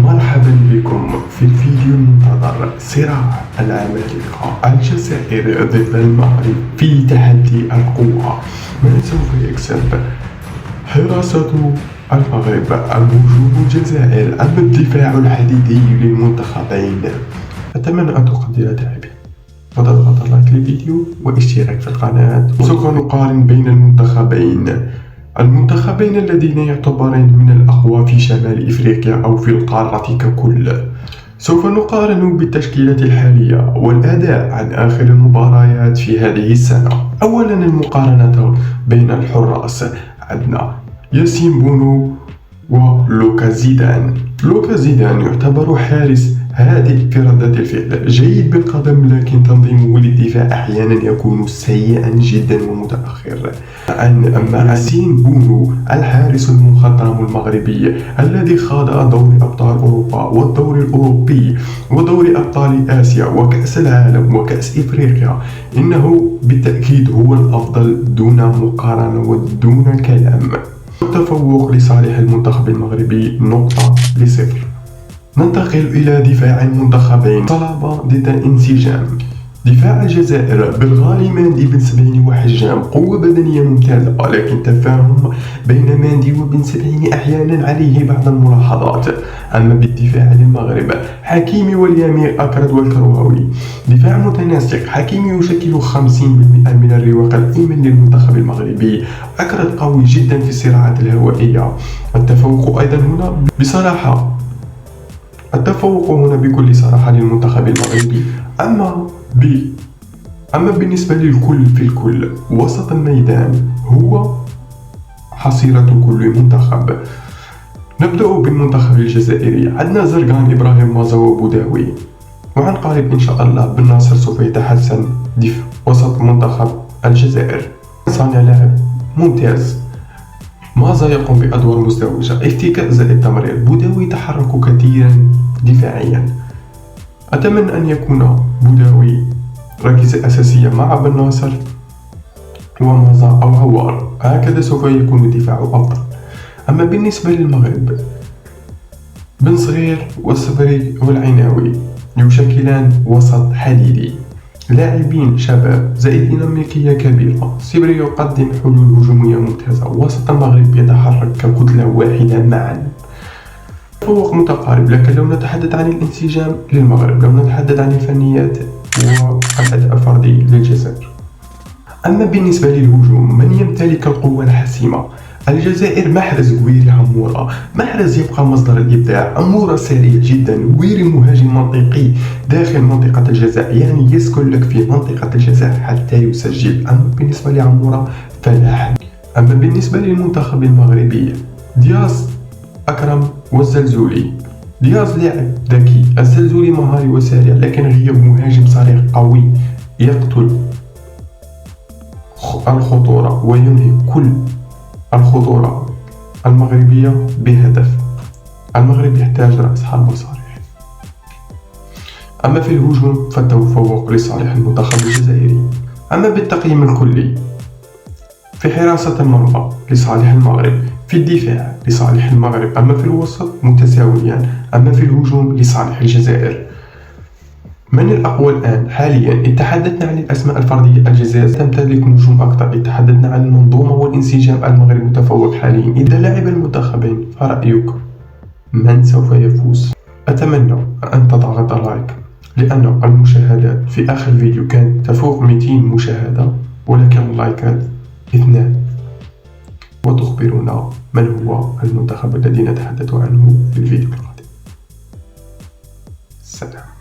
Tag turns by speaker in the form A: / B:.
A: مرحبا بكم في الفيديو المنتظر. صراع العمالقة، الجزائر ضد المغرب في تحدي القوة. من سوف يكسب؟ حراسة المغرب أم هجوم الجزائر أم الدفاع الحديدي للمنتخبين؟ أتمنى أن تقدر لاعبي وتضغط لايك للفيديو واشتراك في القناة. وسوف نقارن بين المنتخبين الذين يعتبران من الأقوى في شمال إفريقيا أو في القارة ككل. سوف نقارن بالتشكيلة الحالية والأداء عن آخر المباريات في هذه السنة. أولا المقارنة بين الحراس، عندنا ياسين بونو ولوكا زيدان. لوكا زيدان يعتبر حارس هادئ في ردة الفعل، جيد بالقدم، لكن تنظيمه للدفاع أحيانا يكون سيئا جدا ومتأخر. أما ياسين بونو الحارس المخضرم المغربي الذي خاض دوري أبطال أوروبا والدوري الأوروبي ودوري أبطال آسيا وكأس العالم وكأس إفريقيا، إنه بالتأكيد هو الأفضل دون مقارنة ودون كلام. التفوق لصالح المنتخب المغربي 0-0. ننتقل إلى دفاع المنتخبين، صلابة ضد انسجام. دفاع الجزائر بالغالي ماندي بن سبعيني وحجام، قوة بدنية ممتازة، ولكن تفاهم بين ماندي وبن سبعيني أحيانا عليه بعض الملاحظات. أما بالدفاع للمغرب، حكيمي واليامي أكرد والكروهوي. دفاع متناسق، حكيمي يشكل 50% من الرواق الأيمن للمنتخب المغربي، أكرد قوي جدا في الصراعات الهوائية. التفوق أيضا هنا بكل صراحة للمنتخب المغربي. أما بالنسبة للكل في الكل، وسط الميدان هو حصيلة كل منتخب. نبدأ بالمنتخب الجزائري، عندنا زرقان، إبراهيم مازا وبوداوي. وعن قريب إن شاء الله بن ناصر سوف يتحسن وسط منتخب الجزائر. صانع لاعب ممتاز، مازا يقوم بأدوار مزدوجة، افتكاك زائد تمرير. بوداوي يتحرك كثيرا دفاعيا. أتمنى أن يكون بوداوي ركيزة أساسية مع بن ناصر ومازا أو عوار، هكذا سوف يكون الدفاع أفضل. أما بالنسبة للمغرب، بن صغير والصبري والعناوي يشكلان وسط حديدي، لاعبين شباب زائد ديناميكية كبيرة. صبري يقدم حلول هجومية ممتازة. وسط المغرب يتحرك ككتلة واحدة معا. تفوق متقارب، لكن لو نتحدث عن الانسجام للمغرب، لو نتحدث عن الفنيات والأداء الفردي للجزائر. أما بالنسبة للهجوم، من يمتلك القوة الحاسمة؟ الجزائر محرز غويري عمورة. محرز يبقى مصدر الإبداع، عمورة سريع جدا، غويري مهاجم منطقي داخل منطقة الجزاء، يعني يسكن لك في منطقة الجزاء حتى يسجل. أما بالنسبة لعمورة فلا حل. أما بالنسبة للمنتخب المغربي، دياز، أكرم والزلزولي. دياز لاعب ذكي، الزلزولي مهاري وسريع، لكن غياب مهاجم صريح قوي يقتل الخطورة وينهي كل الخطورة المغربية بهدف. المغرب يحتاج رأس حربة صريح. أما في الهجوم فالتفوق لصالح المنتخب الجزائري. أما بالتقييم الكلي، في حراسة المرمى لصالح المغرب، في الدفاع لصالح المغرب، أما في الوسط متساويان، أما في الهجوم لصالح الجزائر. من الأقوى الآن حاليا؟ إن تحدثنا عن الأسماء الفردية، الجزائر تمتلك نجوم أكثر. إن تحدثنا عن المنظومة والانسجام، المغرب متفوق حاليا. إذا لعب المنتخبين فرأيك من سوف يفوز؟ أتمنى أن تضغط لايك، لأن المشاهدات في آخر فيديو كانت تفوق 200 مشاهدة، ولكن اللايكات 2. وتخبرنا من هو المنتخب الذي نتحدث عنه في الفيديو القادم. سلام.